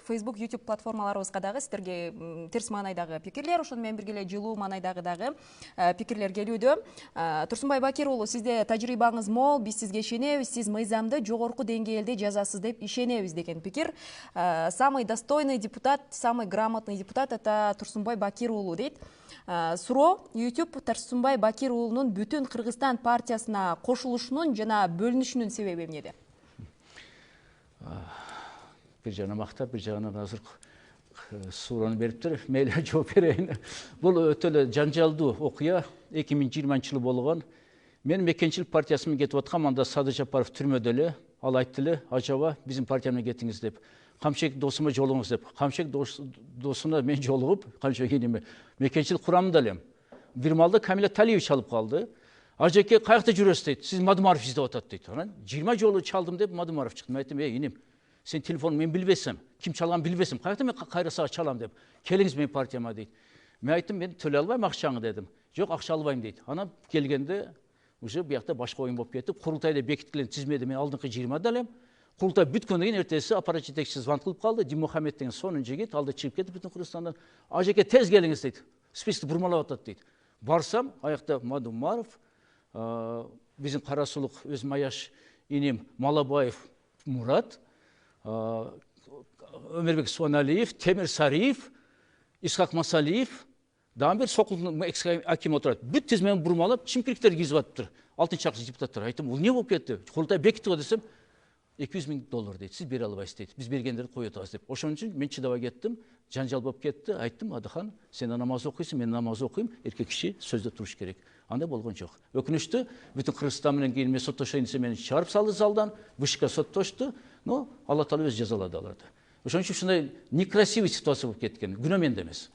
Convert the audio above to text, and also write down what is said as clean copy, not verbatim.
Facebook, YouTube платформаларыбызга дагы сиздерге терс маанайдагы пикирлер, ошону менен бирге эле жылуу маанайдагы дагы пикирлер келүүдө. Турсунбай Бакир уулу, сизде тажрыйбаңыз мол, биз сизге ишенебиз, сиз мыйзамды жогорку деңгээлде жазасыз деп ишенебиз деген пикир. Самый достойный депутат, самый грамотный депутат это Турсунбай Бакир уулу дейт. Суроо, YouTube Турсунбай Бакир уулунун бүтүн Кыргызстан партиясына кошулушунун жана бөлүнүшүнүн себеби эмнеде? Bir жагынан мактап, bir жагынан азыр суроону бериптир. Мейли жооп берейин. Бул өтө эле жанжалдуу окуя 2020 жылы болгон. Мен Мекенчилик партиясына кетип аткам, анда Садыр Жапаров түрмөдө эле, ал айтты эле, ажаба биздин партияга кетиңиз деп. Камшек досума жолуңуз деп. Камшек досуна мен жолугуп, Камшек эниме Мекенчилик курамында элем. Бир маалда Камила Талиевич алып калды. Ажеке каякта жүрөсүз дейт. Сиз Мадумаров издеп атат дейт. Анан 20 жолу чалдым деп Мадумаров чыкты. Мен айттым, инем, сен телефон мен билбесем, ким чалган билбесем, каякта мен кайра сага чалам деп. Келиңиз менин партияма дейт. Мен айттым, мен төлөй албайм акчаңы дедим. Жок, акча албайм дейт. Анан келгенде уже биякта башка оюн болуп кетти. Курултайда бекитилген тизмеде мен алдыңкы 20 элем. Курултай бүткөндөн кийин эртеси аппарат жетекчиси звонок кылып калды. Димухамед деген сонун жигит, алда чыгып кетти бүтүн Кыргызстандан. Ажеке тез келиңиз дейт. Списокти бурмалап атат дейт. Барсам, аякта Мадумаров, биздин Карасулук өзүм аяш инем Малабаев Мурат, Өмөрбек Суаналиев, Темир Сариев, Исхак Масалиев, дагы бир Сокулдун экс-аким отурат. Бүт тизмени бурмалап, чимкириктер кийип атыптыр. 6-чакчы депутаттар. Айттым, бул эмне болуп кетти? Курултай бекитти го десем, $200,000 дейт. Сиз бере албайсыз дейт. Биз бергендерди коюп атабыз деп. Ошон үчүн мен чыдабай кеттим. Жанжал болуп кетти. Айттым, Адыхан, сен намаз окуйсуң, мен намаз окуйм, эркек киши сөздө туруш керек. Андай болгон жок. Өкүнүчтүү, бүтүн Кыргызстан менен кийин мен соттошоюн десе мени чыгарып салды залдан, ВШК соттошту, но Алла Таала өзү жазалады аларды. Ошон үчүн ушундай некрасивый ситуация болуп кеткен. Күнөө менде эмес.